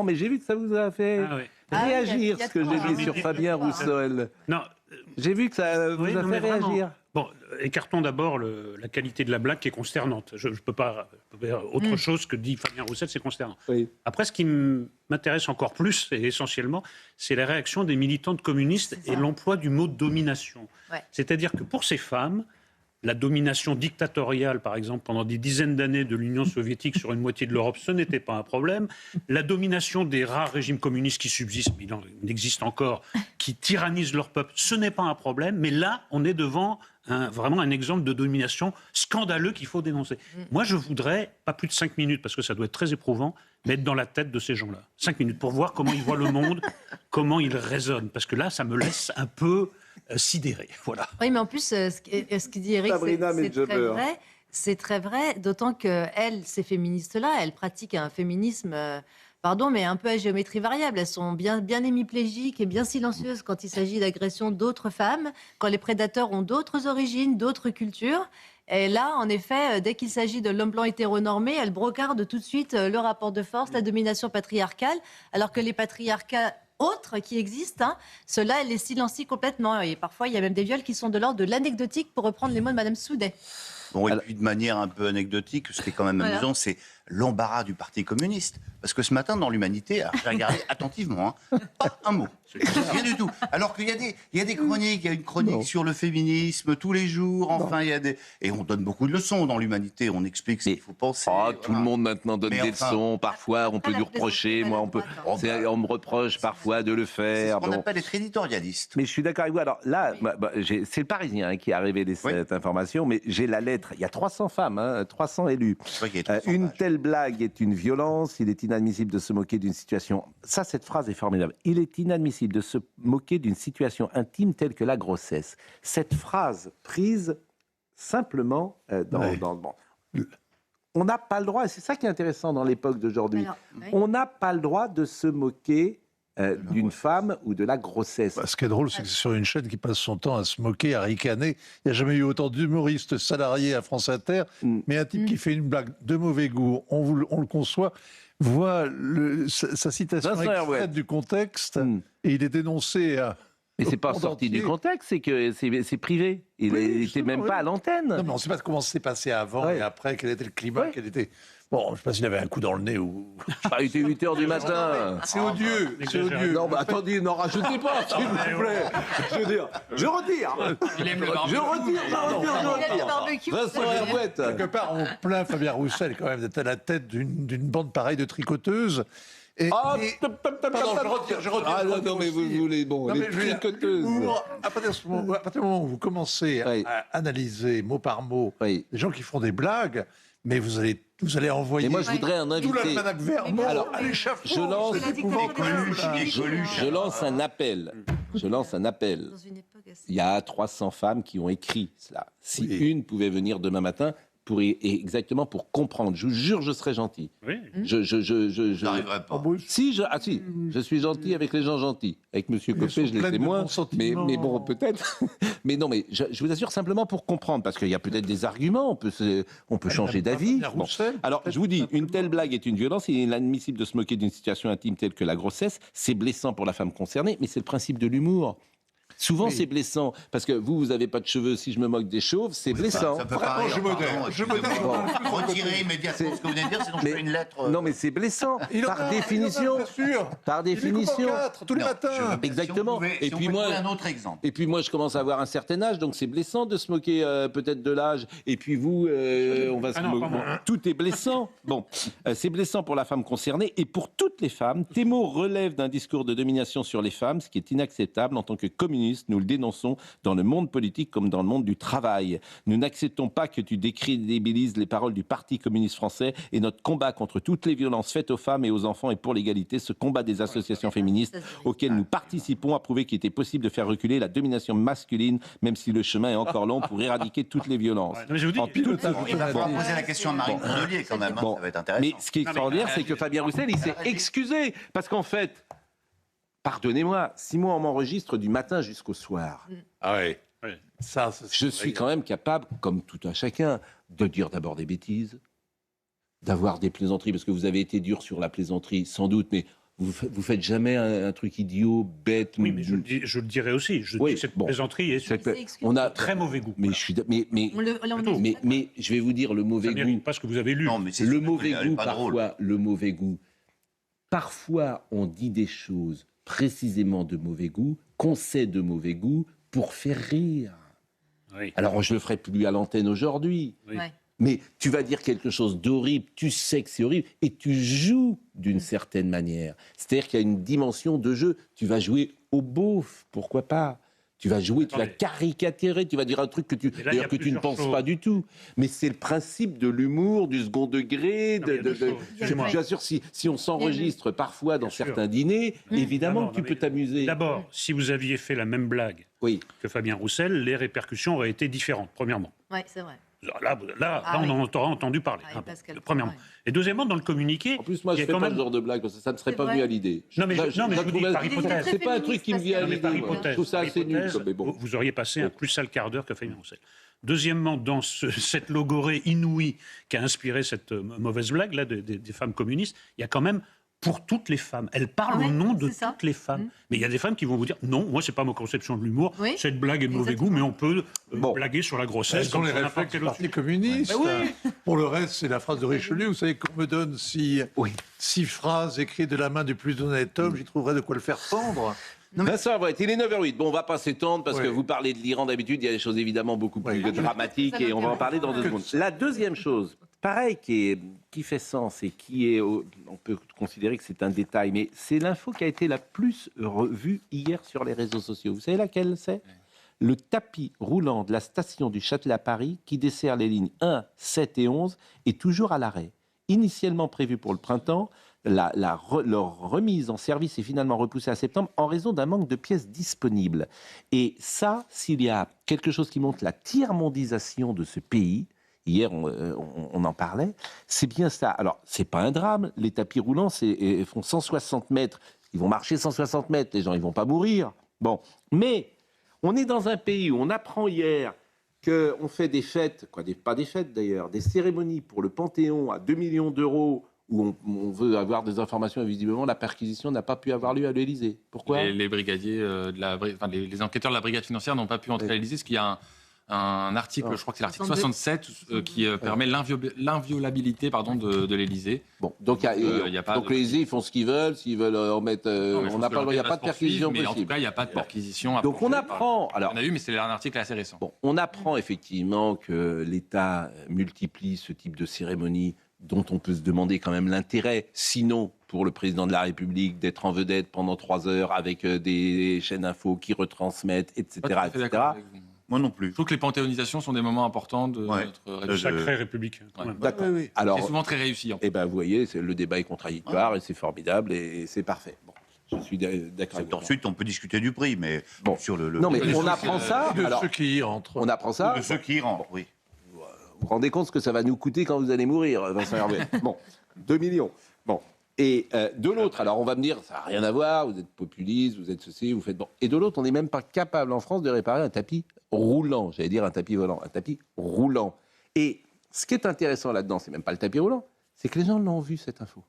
mais j'ai vu que ça vous a fait réagir, il y a ce que de j'ai quoi, dit hein. sur Fabien Roussel. Non, J'ai vu que ça vous oui, a non, fait mais vraiment. réagir. Bon, écartons d'abord la qualité de la blague qui est consternante. Je ne peux pas faire autre chose que dit Fabien Roussel, c'est consternant. Oui. Après, ce qui m'intéresse encore plus, et essentiellement, c'est la réaction des militantes communistes et l'emploi du mot domination. Ouais. C'est-à-dire que pour ces femmes, la domination dictatoriale, par exemple, pendant des dizaines d'années de l'Union soviétique sur une moitié de l'Europe, ce n'était pas un problème. La domination des rares régimes communistes qui subsistent, mais il existe encore, qui tyrannisent leur peuple, ce n'est pas un problème. Mais là, on est devant vraiment un exemple de domination scandaleux qu'il faut dénoncer. Moi, je voudrais, pas plus de 5 minutes, parce que ça doit être très éprouvant, mais être dans la tête de ces gens-là. 5 minutes, pour voir comment ils voient le monde, comment ils raisonnent. Parce que là, ça me laisse un peu sidéré. Voilà. Oui, mais en plus, ce que dit Eric, Sabrina c'est très Medjeber. vrai. C'est très vrai, d'autant que ces féministes-là, elles pratiquent un féminisme, pardon, mais un peu à géométrie variable. Elles sont bien hémiplégiques et bien silencieuses quand il s'agit d'agression d'autres femmes, quand les prédateurs ont d'autres origines, d'autres cultures. Et là, en effet, dès qu'il s'agit de l'homme blanc hétéronormé, elles brocardent tout de suite le rapport de force, la domination patriarcale, alors que les patriarcats autres qui existent, ceux-là, elles les silencient complètement. Et parfois, il y a même des viols qui sont de l'ordre de l'anecdotique, pour reprendre les mots de Madame Soudet. Bon, et puis de manière un peu anecdotique, ce qui est quand même amusant, c'est l'embarras du Parti communiste. Parce que ce matin, dans l'Humanité, j'ai regardé attentivement, pas un mot. Rien du tout. Alors qu'il y a des chroniques, il y a une chronique sur le féminisme tous les jours, enfin, il y a des... Et on donne beaucoup de leçons dans l'Humanité, on explique ce qu'il faut penser. Tout le monde maintenant donne des leçons, parfois on peut lui reprocher, on me reproche parfois de le faire. C'est ce qu'on appelle être éditorialiste. Mais je suis d'accord avec vous. Alors là, c'est le Parisien qui a révélé cette information, mais j'ai la lettre. Il y a 300 femmes, 300 élus. Une telle blague est une violence, il est inadmissible de se moquer d'une situation... Ça, cette phrase est formidable. Il est inadmissible de se moquer d'une situation intime telle que la grossesse. Cette phrase prise simplement dans le monde. On n'a pas le droit, et c'est ça qui est intéressant dans l'époque d'aujourd'hui, on n'a pas le droit de se moquer d'une femme ou de la grossesse. Ce qui est drôle, c'est que c'est sur une chaîne qui passe son temps à se moquer, à ricaner. Il n'y a jamais eu autant d'humoristes salariés à France Inter, mais un type qui fait une blague de mauvais goût, on le conçoit, voit sa citation extraite du contexte, et il est dénoncé à... Mais c'est pas sorti du contexte, c'est que c'est privé. Il n'était même pas à l'antenne. Non, mais on ne sait pas comment s'est passé avant et après, quel était le climat, quel était... Bon, je ne sais pas s'il avait un coup dans le nez ou... Il était 8h du matin. C'est odieux, c'est odieux. Non, mais attendez, n'en rajoutez pas, s'il vous plaît. Je veux dire, je retire. Il aime le barbecue. Je retire. Vincent Herouette. Quelque part, on plaint Fabien Roussel quand même d'être à la tête d'une bande pareille de tricoteuses. Pardon, je retire. Non, mais vous voulez, les tricoteuses. À partir du moment où vous commencez à analyser mot par mot des gens qui font des blagues, mais vous allez envoyer... Et moi, je voudrais un invité. Tout la Madame Vermont à l'échafaud. Je lance un appel. Il y a 300 femmes qui ont écrit cela. Si une pouvait venir demain matin... exactement pour comprendre. Je vous jure, je serai gentil. Oui. Je n'arriverai pas. Si, je suis gentil avec les gens gentils. Avec Monsieur Copé, je l'étais moins. Mais bon, peut-être. Mais non, mais je vous assure simplement pour comprendre, parce qu'il y a peut-être des arguments, on peut changer d'avis. Bon. Alors, je vous dis, une telle blague est une violence. Il est inadmissible de se moquer d'une situation intime telle que la grossesse. C'est blessant pour la femme concernée, mais c'est le principe de l'humour. Souvent, c'est blessant, parce que vous n'avez pas de cheveux, si je me moque des chauves, c'est blessant. Ça peut pas je modère. Retirer immédiatement ce que vous venez de dire, sinon je fais une lettre... Non, mais c'est blessant, par définition. Par définition. Tous les matins. Exactement. Et puis moi, un autre exemple. Et puis moi, je commence à avoir un certain âge, donc c'est blessant de se moquer peut-être de l'âge. Et puis vous, on va se moquer. Tout est blessant. Bon, c'est blessant pour la femme concernée et pour toutes les femmes. Tes mots relèvent d'un discours de domination sur les femmes, ce qui est inacceptable en tant que communiste. Nous le dénonçons dans le monde politique comme dans le monde du travail. Nous n'acceptons pas que tu décrédibilises les paroles du Parti communiste français et notre combat contre toutes les violences faites aux femmes et aux enfants et pour l'égalité, ce combat des associations féministes auxquelles nous participons a prouvé qu'il était possible de faire reculer la domination masculine, même si le chemin est encore long pour éradiquer toutes les violences. Mais je vous dis, Il va falloir poser la question à Marie Cordelier quand même, ça va être intéressant. Mais ce qui est extraordinaire, c'est que Fabien Roussel, il s'est excusé. Parce qu'en fait, pardonnez-moi, si moi on m'enregistre du matin jusqu'au soir, je suis quand même capable, comme tout un chacun, de dire d'abord des bêtises, d'avoir des plaisanteries, parce que vous avez été dur sur la plaisanterie, sans doute, mais vous faites jamais un truc idiot, bête. Oui, mais je le dirais aussi. Je dis que cette plaisanterie est on a très mauvais goût. Mais voilà. mais je vais vous dire le mauvais ça goût. mérite pas ce que vous avez lu. Non, mais c'est Le sûr, mauvais elle est goût, pas drôle. parfois, on dit des choses précisément de mauvais goût, qu'on sait de mauvais goût, pour faire rire. Oui. Alors, je le ferai plus à l'antenne aujourd'hui. Oui. Ouais. Mais tu vas dire quelque chose d'horrible, tu sais que c'est horrible, et tu joues d'une certaine manière. C'est-à-dire qu'il y a une dimension de jeu. Tu vas jouer au beauf, pourquoi pas ? Tu vas jouer, tu vas caricaturer, tu vas dire un truc que tu ne penses pas du tout. Mais c'est le principe de l'humour, du second degré. Je vous assure, si on s'enregistre parfois dans certains dîners, évidemment que tu peux t'amuser. D'abord, si vous aviez fait la même blague que Fabien Roussel, les répercussions auraient été différentes, premièrement. Oui, c'est vrai. Là, on en aura entendu parler, premièrement. Et deuxièmement, dans le communiqué... En plus, moi, je ne fais pas ce genre de blague, parce que ça ne serait pas venu à l'idée. Non, mais je vous dis par hypothèse. C'est pas un truc qui me vient à l'idée. Par hypothèse, Je trouve ça assez nul. Vous auriez passé un plus sale quart d'heure que Fabien Roussel. Deuxièmement, dans cette logorée inouïe qui a inspiré cette mauvaise blague là, des femmes communistes, il y a quand même... pour toutes les femmes. Elle parle au nom de toutes les femmes. Mais il y a des femmes qui vont vous dire non, moi, c'est pas ma conception de l'humour. Oui. Cette blague est de mauvais goût, mais on peut blaguer sur la grossesse. Elles ont les réflexes du Parti communiste. Pour le reste, c'est la phrase de Richelieu. Vous savez qu'on me donne six phrases écrites de la main du plus honnête homme, j'y trouverai de quoi le faire pendre. Vincent Avrette, il est 9h08. Bon, on va pas s'étendre parce que vous parlez de l'Iran d'habitude, il y a des choses évidemment beaucoup plus dramatiques et on va en parler dans 2 secondes. La deuxième chose, pareil, qui fait sens et qui est, on peut considérer que c'est un détail, mais c'est l'info qui a été la plus revue hier sur les réseaux sociaux. Vous savez laquelle c'est ? Le tapis roulant de la station du Châtelet à Paris qui dessert les lignes 1, 7 et 11 est toujours à l'arrêt. Initialement prévu pour le printemps, leur remise en service est finalement repoussée à septembre en raison d'un manque de pièces disponibles. Et ça, s'il y a quelque chose qui montre la tiers-mondisation de ce pays, hier on en parlait, c'est bien ça. Alors, c'est pas un drame, les tapis roulants font 160 mètres, ils vont marcher 160 mètres, les gens ils vont pas mourir. Bon, mais on est dans un pays où on apprend hier qu'on fait des fêtes, pas des fêtes d'ailleurs, des cérémonies pour le Panthéon à 2 millions d'euros, où on veut avoir des informations et visiblement la perquisition n'a pas pu avoir lieu à l'Élysée. Pourquoi ? Les brigadiers, les enquêteurs de la brigade financière n'ont pas pu entrer à l'Élysée, parce qu'il y a un article, je crois que c'est l'article 67, qui permet l'inviolabilité de l'Élysée. Bon, donc l'Élysée, ils font ce qu'ils veulent, s'ils veulent en mettre... il n'y a pas de perquisition possible. Mais en tout cas, il n'y a pas de perquisition. Donc on apprend... Alors, on a eu, mais c'est un article assez récent. Bon, on apprend effectivement que l'État multiplie ce type de cérémonie dont on peut se demander quand même l'intérêt, sinon pour le président de la République d'être en vedette pendant 3 heures avec des chaînes infos qui retransmettent, etc. etc. Moi non plus. Je trouve que les panthéonisations sont des moments importants de notre sacré républicain. D'accord. Alors, c'est souvent très réussi. Eh ben, vous voyez, le débat est contradictoire et c'est formidable et c'est parfait. Bon, je suis d'accord. Ensuite, on peut discuter du prix, mais sur le. Non, mais on apprend ça. De ceux qui y rentrent. On apprend ça. De ceux qui y rentrent, oui. Vous vous rendez compte ce que ça va nous coûter quand vous allez mourir, Vincent Hervé. Bon, 2 millions. Bon. Et de l'autre, alors on va me dire, ça n'a rien à voir, vous êtes populiste, vous êtes ceci, vous faites... Bon. Et de l'autre, on n'est même pas capable en France de réparer un tapis roulant. J'allais dire un tapis volant, un tapis roulant. Et ce qui est intéressant là-dedans, c'est même pas le tapis roulant, c'est que les gens l'ont vu, cette info.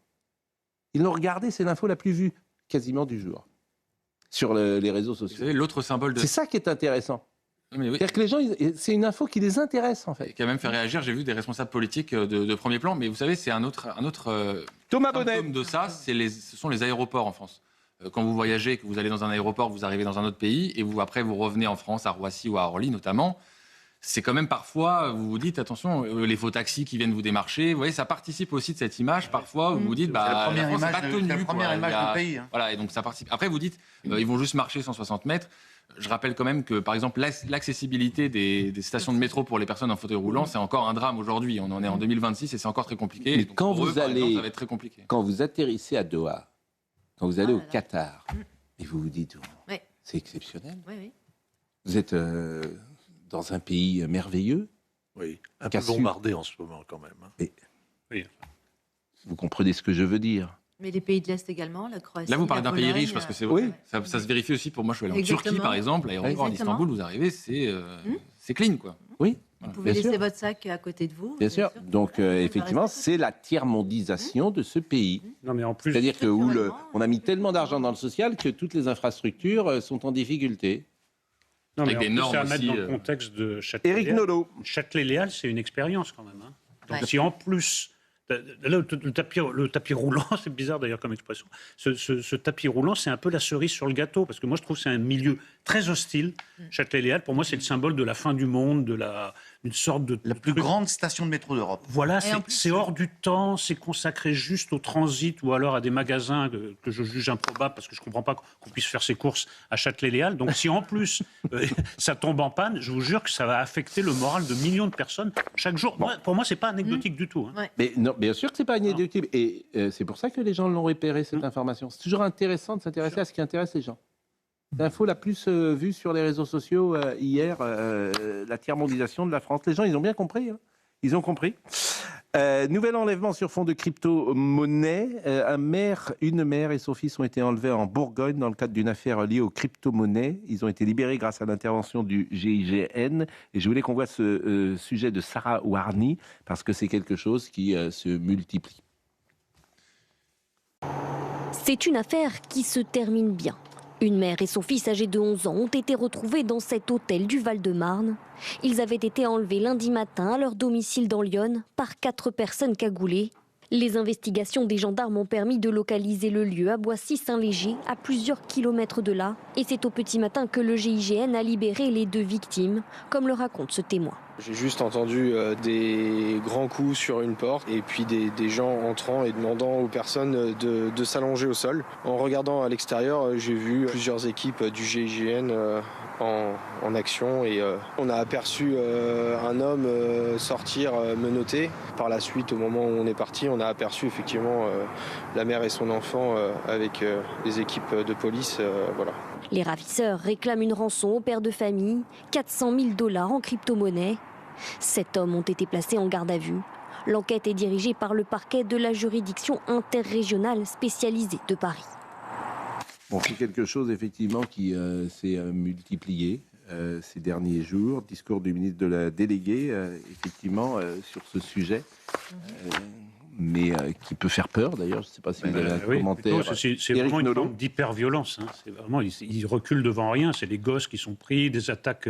Ils l'ont regardé, c'est l'info la plus vue, quasiment du jour, sur les réseaux sociaux. Vous savez, l'autre symbole de... C'est ça qui est intéressant. Oui. C'est-à-dire que les gens, c'est une info qui les intéresse, en fait. Qui a même fait réagir, j'ai vu des responsables politiques de premier plan, mais vous savez, c'est un autre Thomas Bonnet. symptôme de ça, ce sont les aéroports en France. Quand vous voyagez, que vous allez dans un aéroport, vous arrivez dans un autre pays, et après vous revenez en France, à Roissy ou à Orly notamment, c'est quand même parfois, vous vous dites, attention, les faux taxis qui viennent vous démarcher, vous voyez, ça participe aussi de cette image, parfois, où vous vous dites, la première image du pays. Voilà, et donc ça participe. Après, vous dites, ils vont juste marcher 160 mètres. Je rappelle quand même que, par exemple, l'accessibilité des stations de métro pour les personnes en fauteuil roulant, c'est encore un drame aujourd'hui. On en est en 2026 et c'est encore très compliqué. Mais donc, quand vous par allez, exemple, ça va être très compliqué. Quand vous atterrissez à Doha, quand vous allez au Qatar, et vous vous dites, c'est exceptionnel. Oui. Vous êtes dans un pays merveilleux. Oui, un peu bombardé en ce moment quand même. Et vous comprenez ce que je veux dire. Mais les pays de l'Est également, la Croatie. Là, vous parlez d'un pays riche parce que ça se vérifie aussi pour moi. Je suis allé en Exactement. Turquie, par exemple, l'aéroport d'Istanbul, vous arrivez, c'est clean, quoi. Oui. Vous pouvez Bien laisser sûr. votre sac à côté de vous. Bien sûr. Donc, effectivement, rester c'est la tiers-mondisation de ce pays. Non, mais en plus, C'est-à-dire que où Structurellement, on a mis tellement d'argent dans le social que toutes les infrastructures sont en difficulté. non, mais avec en des plus, normes c'est à mettre aussi, dans le contexte de Éric Châtelet-Léal. Nolot. Châtelet-Léal, c'est une expérience quand même. Hein. Donc Ouais. si en plus, là, le tapis roulant, c'est bizarre d'ailleurs comme expression, ce tapis roulant, c'est un peu la cerise sur le gâteau, parce que moi je trouve que c'est un milieu très hostile. Châtelet-Léal, pour moi, c'est le symbole de la fin du monde, d'une sorte de... La plus grande station de métro d'Europe. Voilà, Et en plus, c'est hors du temps, c'est consacré juste au transit ou alors à des magasins que je juge improbables parce que je ne comprends pas qu'on puisse faire ses courses à Châtelet-Léal. Donc si en plus ça tombe en panne, je vous jure que ça va affecter le moral de millions de personnes chaque jour. Pour moi, ce n'est pas anecdotique du tout. Hein. Ouais. Mais non, bien sûr que c'est pas inéductible. Et c'est pour ça que les gens l'ont repéré, cette information. C'est toujours intéressant de s'intéresser à ce qui intéresse les gens. L'info la plus vue sur les réseaux sociaux hier, la tiers-mondisation de la France. Les gens, ils ont bien compris. Hein. Ils ont compris. Nouvel enlèvement sur fond de crypto-monnaie. Une mère et son fils ont été enlevés en Bourgogne dans le cadre d'une affaire liée aux crypto-monnaies. Ils ont été libérés grâce à l'intervention du GIGN. Et je voulais qu'on voit ce sujet de Sarah Warni, parce que c'est quelque chose qui se multiplie. C'est une affaire qui se termine bien. Une mère et son fils âgé de 11 ans ont été retrouvés dans cet hôtel du Val-de-Marne. Ils avaient été enlevés lundi matin à leur domicile dans l'Yonne par 4 personnes cagoulées. Les investigations des gendarmes ont permis de localiser le lieu à Boissy-Saint-Léger, à plusieurs kilomètres de là. Et c'est au petit matin que le GIGN a libéré les 2 victimes, comme le raconte ce témoin. J'ai juste entendu des grands coups sur une porte et puis des gens entrant et demandant aux personnes de s'allonger au sol. En regardant à l'extérieur, j'ai vu plusieurs équipes du GIGN en action et on a aperçu un homme sortir menotté. Par la suite, au moment où on est parti, on a aperçu effectivement la mère et son enfant avec les équipes de police. Voilà. Les ravisseurs réclament une rançon au père de famille, 400 000 $ en crypto-monnaie. 7 hommes ont été placés en garde à vue. L'enquête est dirigée par le parquet de la juridiction interrégionale spécialisée de Paris. Bon, c'est quelque chose effectivement qui s'est multiplié ces derniers jours. Discours du ministre de la déléguée, effectivement, sur ce sujet. Mais qui peut faire peur d'ailleurs. Je ne sais pas si vous avez un commentaire. Plutôt, c'est vraiment une forme d'hyper-violence. Hein. C'est vraiment, ils reculent devant rien. C'est les gosses qui sont pris, des attaques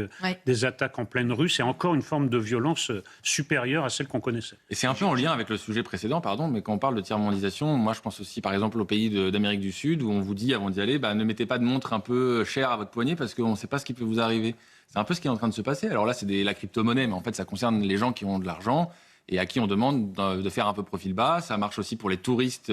en pleine rue. C'est encore une forme de violence supérieure à celle qu'on connaissait. Et c'est un peu en lien avec le sujet précédent, mais quand on parle de tiers-mondisation, moi je pense aussi par exemple aux pays d'Amérique du Sud où on vous dit avant d'y aller, ne mettez pas de montre un peu chère à votre poignet parce qu'on ne sait pas ce qui peut vous arriver. C'est un peu ce qui est en train de se passer. Alors là, c'est la crypto-monnaie, mais en fait ça concerne les gens qui ont de l'argent et à qui on demande de faire un peu profil bas. Ça marche aussi pour les touristes,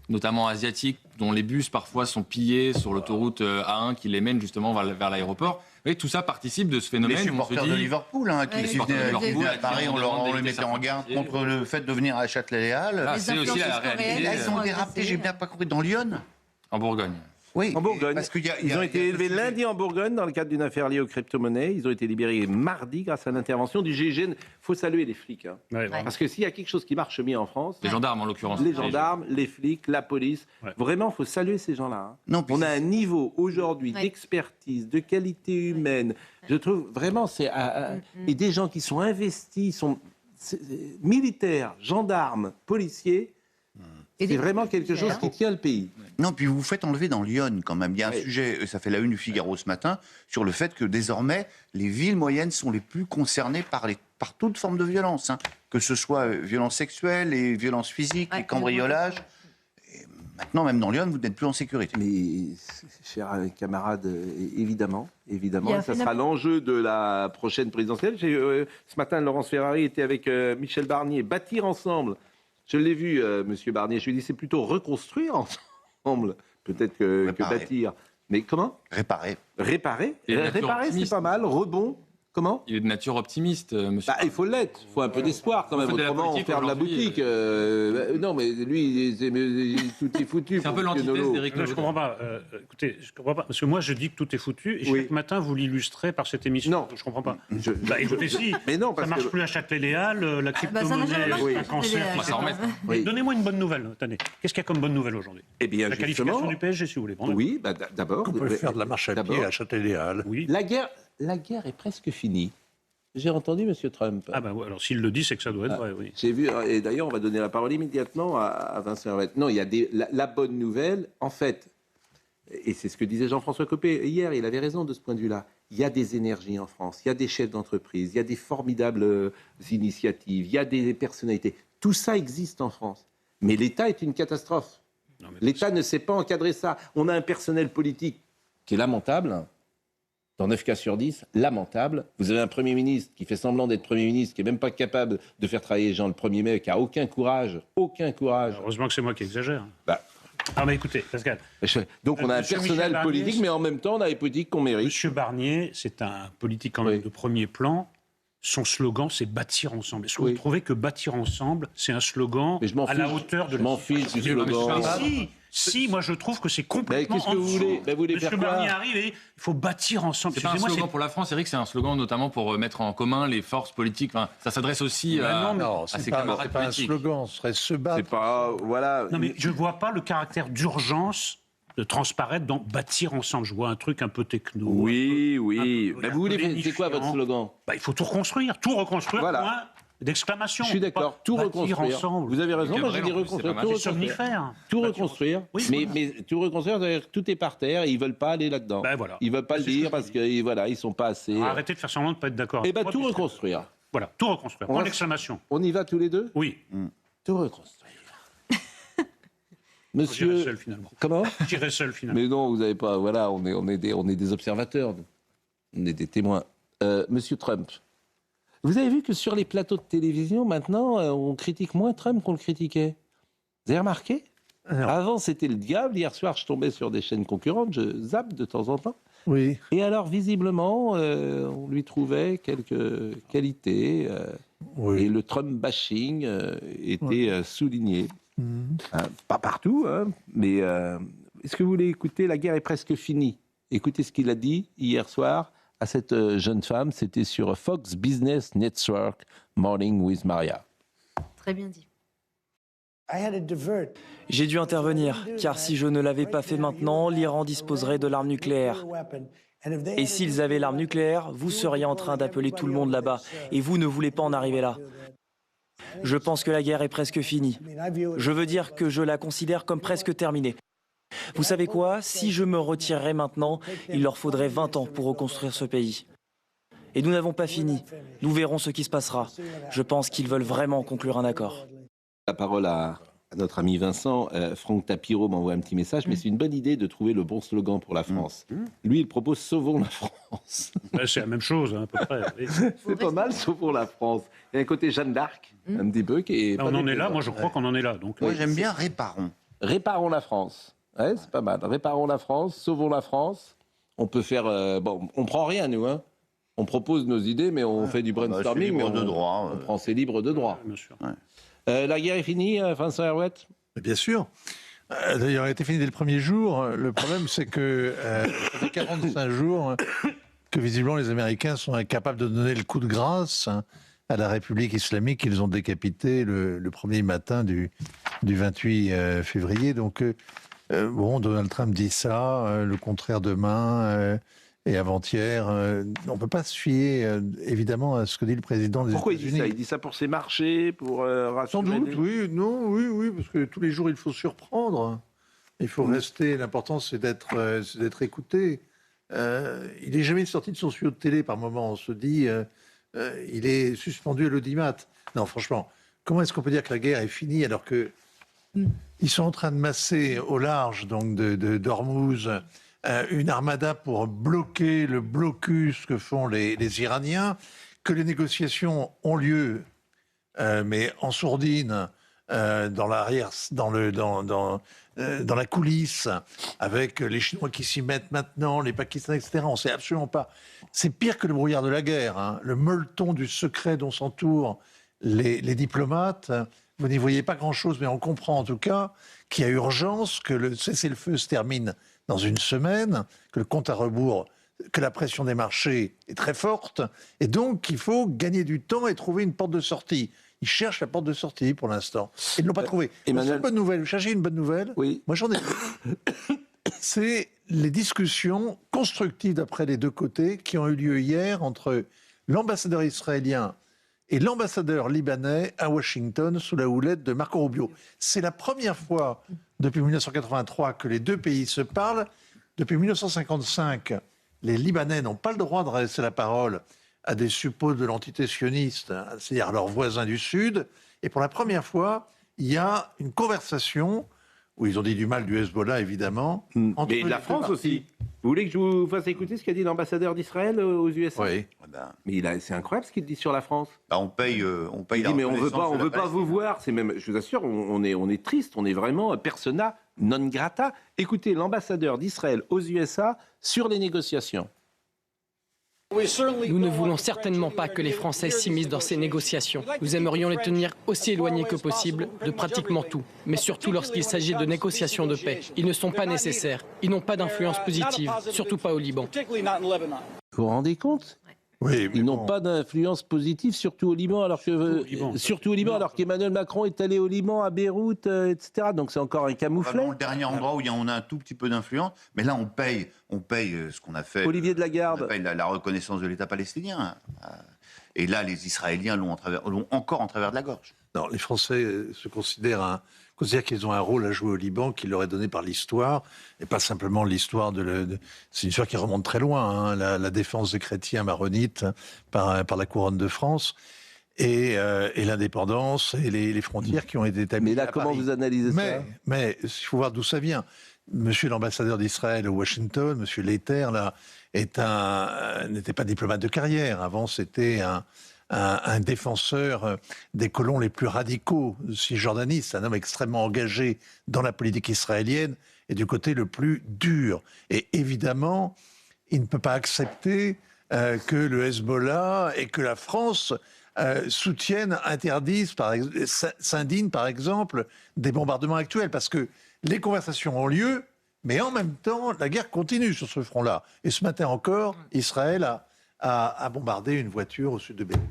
notamment asiatiques, dont les bus parfois sont pillés sur l'autoroute A1 qui les mène justement vers l'aéroport. Oui, tout ça participe de ce phénomène. Les supporters de Liverpool, qui venaient à Paris, on les mettait en garde contre le fait de venir à Châtelet-Léal. C'est aussi la réalité. Là, ils ont dérapé, j'ai bien pas compris, dans l'Yonne. En Bourgogne. Oui, En Bourgogne. parce qu'il y a- Ils ont été élevés ce sujet. lundi en Bourgogne dans le cadre d'une affaire liée aux crypto-monnaies. Ils ont été libérés mardi grâce à l'intervention du GIGN. Il faut saluer les flics. Hein. Parce que s'il y a quelque chose qui marche bien en France, Les gendarmes en l'occurrence. les gendarmes, les flics, la police, Ouais. vraiment, il faut saluer ces gens-là. Hein. Non, puis On a c'est- un niveau aujourd'hui d'expertise, de qualité humaine. Je trouve vraiment, et des gens qui sont investis, militaires, gendarmes, policiers. C'est vraiment quelque chose qui tient le pays. Non, puis vous vous faites enlever dans l'Yonne quand même. Il y a un sujet, ça fait la une du Figaro ce matin, sur le fait que désormais, les villes moyennes sont les plus concernées par toute forme de violence. Hein. Que ce soit violence sexuelle, les violences physiques, les cambriolages. Et maintenant, même dans l'Yonne, vous n'êtes plus en sécurité. Mais, chers camarades, évidemment, Il y a ça un sera phénomène- l'enjeu de la prochaine présidentielle. Ce matin, Laurence Ferrari était avec Michel Barnier, bâtir ensemble. Je l'ai vu, Monsieur Barnier. Je lui ai dit, c'est plutôt reconstruire ensemble, peut-être que Réparer. bâtir. Mais comment? Réparer. Réparer. Et la nature Réparer, c'est optimiste. pas mal. Rebond. Comment? Il est de nature optimiste, monsieur. Il faut l'être. Il faut un peu d'espoir quand même. Faut de la Autrement, on politique ferme la aujourd'hui, boutique. Non, mais lui, tout est foutu. C'est un peu pour l'antithèse Piagnolo. d'Éric Non, je comprends pas. Écoutez, je comprends pas. Parce que moi, je dis que tout est foutu. Et Oui. chaque matin, vous l'illustrez par cette émission. Non. Je comprends pas. Je- Écoutez, si. Mais non, Ça parce marche que... plus à Châtelet-Léal, la ça n'a crypto-monnaie, jamais marché, c'est un cancer. Châtelet-Léal. On va s'en remettre. Oui. Donnez-moi une bonne nouvelle. Attendez. Qu'est-ce qu'il y a comme bonne nouvelle aujourd'hui? Eh bien, La justement, qualification du PSG, si vous voulez. Pardon. oui, d'abord. On peut faire de la marche à pied d'abord, à Châtelet-Léal. Oui. La guerre est presque finie. J'ai entendu M. Trump. Ah ben ouais, alors s'il le dit, c'est que ça doit être vrai, oui. J'ai vu, et d'ailleurs, on va donner la parole immédiatement à Vincent Herouet. Non, il y a la bonne nouvelle, en fait, et c'est ce que disait Jean-François Copé hier, il avait raison de ce point de vue-là. Il y a des énergies en France, il y a des chefs d'entreprise, il y a des formidables initiatives, il y a des personnalités. Tout ça existe en France. Mais l'État est une catastrophe. L'État ne sait pas encadrer ça. On a un personnel politique qui est lamentable. Dans 9 cas sur 10, lamentable. Vous avez un Premier ministre qui fait semblant d'être Premier ministre, qui n'est même pas capable de faire travailler les gens le 1er mai, qui n'a aucun courage. Heureusement que c'est moi qui exagère. Ah mais écoutez, Pascal. Donc on a un personnel politique, mais en même temps, on a les politiques qu'on mérite. Monsieur Barnier, c'est un politique quand même de premier plan. Son slogan, c'est bâtir ensemble. Est-ce que vous trouvez que bâtir ensemble, c'est un slogan à la hauteur de Je m'en fiche du slogan. Si, moi je trouve que c'est complètement qu'est-ce que vous voulez Monsieur Barnier arrive et il faut bâtir ensemble. C'est pas un slogan pour la France, Eric, c'est un slogan notamment pour mettre en commun les forces politiques. Enfin, ça s'adresse aussi à ses camarades politiques. C'est pas un slogan, ce serait se battre. C'est pas, voilà. Non mais je vois pas le caractère d'urgence de transparaître dans bâtir ensemble. Je vois un truc un peu techno. Oui. Vous voulez, c'est quoi votre slogan? Il faut tout reconstruire, Voilà. Point d'exclamation. Je suis d'accord, tout reconstruire. Ensemble. Vous avez raison, moi j'ai dit reconstruire. Tout reconstruire. Mais tout reconstruire, c'est-à-dire que tout est par terre et ils ne veulent pas aller là-dedans. Voilà. Ils ne veulent pas le dire parce qu'ils ne sont pas assez. Arrêtez de faire semblant de ne pas être d'accord. Eh bien, tout reconstruire. Voilà, tout reconstruire. Point d'exclamation. On y va tous les deux? Oui. Tout reconstruire. Monsieur. J'irai seul finalement. Comment? J'irai seul finalement. Mais non, vous n'avez pas. Voilà, on est des observateurs. On est des témoins. Monsieur Trump. Vous avez vu que sur les plateaux de télévision, maintenant, on critique moins Trump qu'on le critiquait. Vous avez remarqué? Avant, c'était le diable. Hier soir, je tombais sur des chaînes concurrentes. Je zappe de temps en temps. Oui. Et alors, visiblement, on lui trouvait quelques qualités. Oui. Et le Trump bashing était souligné. Pas partout, mais est-ce que vous voulez écouter? La guerre est presque finie. Écoutez ce qu'il a dit hier soir à cette jeune femme. C'était sur Fox Business Network, Morning with Maria. Très bien dit. J'ai dû intervenir, car si je ne l'avais pas fait maintenant, l'Iran disposerait de l'arme nucléaire. Et s'ils avaient l'arme nucléaire, vous seriez en train d'appeler tout le monde là-bas, et vous ne voulez pas en arriver là. Je pense que la guerre est presque finie. Je veux dire que je la considère comme presque terminée. Vous savez quoi? Si je me retirerais maintenant, il leur faudrait 20 ans pour reconstruire ce pays. Et nous n'avons pas fini. Nous verrons ce qui se passera. Je pense qu'ils veulent vraiment conclure un accord. La parole à notre ami Vincent. Franck Tapiro m'envoie un petit message, mais c'est une bonne idée de trouver le bon slogan pour la France. Lui, il propose « Sauvons la France ». C'est la même chose, à peu près. Oui. C'est pas mal, « Sauvons la France ». Il y a un côté Jeanne d'Arc, un petit peu, qui est... On en est là, moi je crois qu'on en est là. Donc, moi j'aime bien « Réparons ». Réparons la France. Ouais, c'est pas mal. Réparons la France, sauvons la France. On peut faire... on prend rien, nous, On propose nos idées, mais on fait du brainstorming. Libre de droit. On prend ses libres de droit. bien sûr. La guerre est finie, Vincent Herouet? Bien sûr. D'ailleurs, elle a été finie dès le premier jour. Le problème, c'est que ça fait 45 jours que visiblement les Américains sont incapables de donner le coup de grâce à la République islamique qu'ils ont décapité le premier matin du 28 février. Donc, Donald Trump dit ça, le contraire demain et avant-hier. On ne peut pas se fier, évidemment, à ce que dit le président des États-Unis. Pourquoi il dit ça? Il dit ça pour ses marchés, pour rassurer... Sans doute, oui, parce que tous les jours, il faut surprendre. Il faut rester... L'important, c'est d'être écouté. Il n'est jamais sorti de son studio de télé, par moment. On se dit, il est suspendu à l'audimat. Non, franchement, comment est-ce qu'on peut dire que la guerre est finie alors que ils sont en train de masser au large donc d'Ormuz une armada pour bloquer le blocus que font les Iraniens, que les négociations ont lieu, mais en sourdine, dans la coulisse, avec les Chinois qui s'y mettent maintenant, les Pakistanais, etc. On ne sait absolument pas. C'est pire que le brouillard de la guerre, le molleton du secret dont s'entourent les diplomates. Vous n'y voyez pas grand-chose, mais on comprend en tout cas qu'il y a urgence, que le cessez-le-feu se termine dans une semaine, que le compte à rebours, que la pression des marchés est très forte, et donc qu'il faut gagner du temps et trouver une porte de sortie. Ils cherchent la porte de sortie pour l'instant. Ils ne l'ont pas trouvée. Emmanuel... Une bonne nouvelle. Vous cherchez une bonne nouvelle? Oui. Moi, j'en ai. C'est les discussions constructives d'après les deux côtés qui ont eu lieu hier entre l'ambassadeur israélien et l'ambassadeur libanais à Washington sous la houlette de Marco Rubio. C'est la première fois depuis 1983 que les deux pays se parlent. Depuis 1955, les Libanais n'ont pas le droit de adresser la parole à des suppôts de l'entité sioniste, c'est-à-dire leurs voisins du Sud. Et pour la première fois, il y a une conversation où ils ont dit du mal du Hezbollah, évidemment. Entre Mais de la France aussi. Vous voulez que je vous fasse écouter ce qu'a dit l'ambassadeur d'Israël aux USA? Oui. Mais c'est incroyable ce qu'il dit sur la France. On paye Il dit, mais on veut pas vous voir. C'est même, je vous assure, on est triste. On est vraiment persona non grata. Écoutez l'ambassadeur d'Israël aux USA sur les négociations. Nous ne voulons certainement pas que les Français s'immiscent dans ces négociations. Nous aimerions les tenir aussi éloignés que possible de pratiquement tout, mais surtout lorsqu'il s'agit de négociations de paix. Ils ne sont pas nécessaires, ils n'ont pas d'influence positive, surtout pas au Liban. Vous vous rendez compte? Oui, Ils n'ont pas d'influence positive, surtout au Liban, alors qu'Emmanuel Macron est allé au Liban, à Beyrouth, etc. Donc c'est encore un camouflet. Le dernier endroit où on a un tout petit peu d'influence, mais là on paye ce qu'on a fait. Olivier de Lagarde. On paye la reconnaissance de l'État palestinien. Et là, les Israéliens l'ont encore en travers de la gorge. Non, les Français se considèrent qu'ils ont un rôle à jouer au Liban qui leur est donné par l'histoire, et pas simplement l'histoire c'est une histoire qui remonte très loin, la défense des chrétiens maronites par la couronne de France, et l'indépendance et les frontières qui ont été établies. Mais là, à comment Paris. vous analysez ça? Mais il faut voir d'où ça vient. Monsieur l'ambassadeur d'Israël à Washington, monsieur Leiter, là, n'était pas diplomate de carrière. Avant, c'était un défenseur des colons les plus radicaux cisjordanistes, un homme extrêmement engagé dans la politique israélienne et du côté le plus dur. Et évidemment, il ne peut pas accepter que le Hezbollah et que la France soutiennent, interdisent, s'indignent par exemple des bombardements actuels, parce que les conversations ont lieu, mais en même temps, la guerre continue sur ce front-là. Et ce matin encore, Israël a bombardé une voiture au sud de Beyrouth.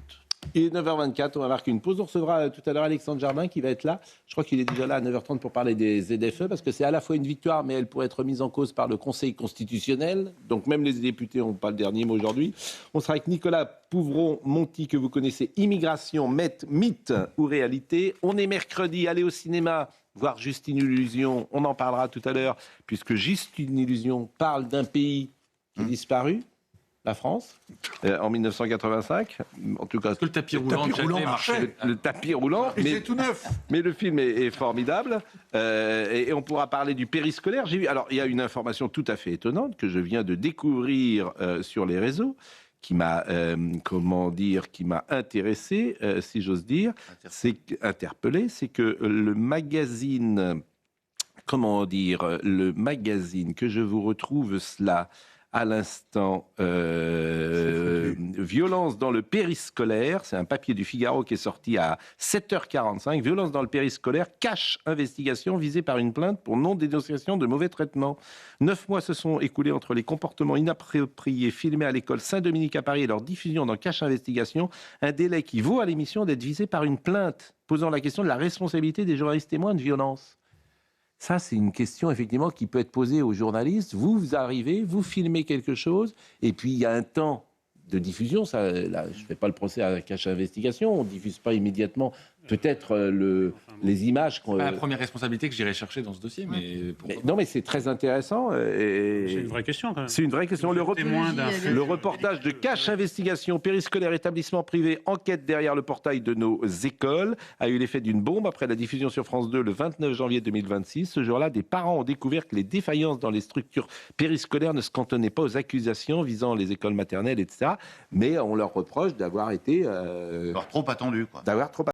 Il est 9h24, on va marquer une pause. On recevra tout à l'heure Alexandre Jardin qui va être là. Je crois qu'il est déjà là à 9h30 pour parler des ZFE, parce que c'est à la fois une victoire, mais elle pourrait être mise en cause par le Conseil constitutionnel. Donc même les députés n'ont pas le dernier mot aujourd'hui. On sera avec Nicolas Pouvron-Monti, que vous connaissez. Immigration, mythe ou réalité. On est mercredi, allez au cinéma voir Juste une illusion. On en parlera tout à l'heure, puisque Juste une illusion parle d'un pays qui est disparu. La France, en 1985. En tout cas, que le tapis roulant marchait. Le tapis roulant, mais tout neuf. Mais le film est formidable. Et on pourra parler du périscolaire. Alors, il y a une information tout à fait étonnante que je viens de découvrir sur les réseaux, qui m'a, qui m'a intéressé, si j'ose dire, interpellé, c'est que le magazine, le magazine que je vous retrouve cela à l'instant, violence dans le périscolaire, c'est un papier du Figaro qui est sorti à 7h45, violence dans le périscolaire, cache investigation visée par une plainte pour non-dénonciation de mauvais traitements. 9 mois se sont écoulés entre les comportements inappropriés filmés à l'école Saint-Dominique à Paris et leur diffusion dans Cache Investigation, un délai qui vaut à l'émission d'être visé par une plainte posant la question de la responsabilité des journalistes témoins de violence. Ça, c'est une question, effectivement, qui peut être posée aux journalistes. Vous arrivez, vous filmez quelque chose, et puis il y a un temps de diffusion. Ça, là, je ne fais pas le procès à Cache Investigation, on ne diffuse pas immédiatement peut-être les images. C'est pas la première responsabilité que j'irai chercher dans ce dossier, non, mais c'est très intéressant. C'est une vraie question, quand même. C'est une vraie question. Le reportage de Cache Investigation, périscolaire, établissement privé, enquête derrière le portail de nos écoles, a eu l'effet d'une bombe après la diffusion sur France 2 le 29 janvier 2026. Ce jour-là, des parents ont découvert que les défaillances dans les structures périscolaires ne se cantonnaient pas aux accusations visant les écoles maternelles, etc. Mais on leur reproche d'avoir été... D'avoir trop attendu, quoi.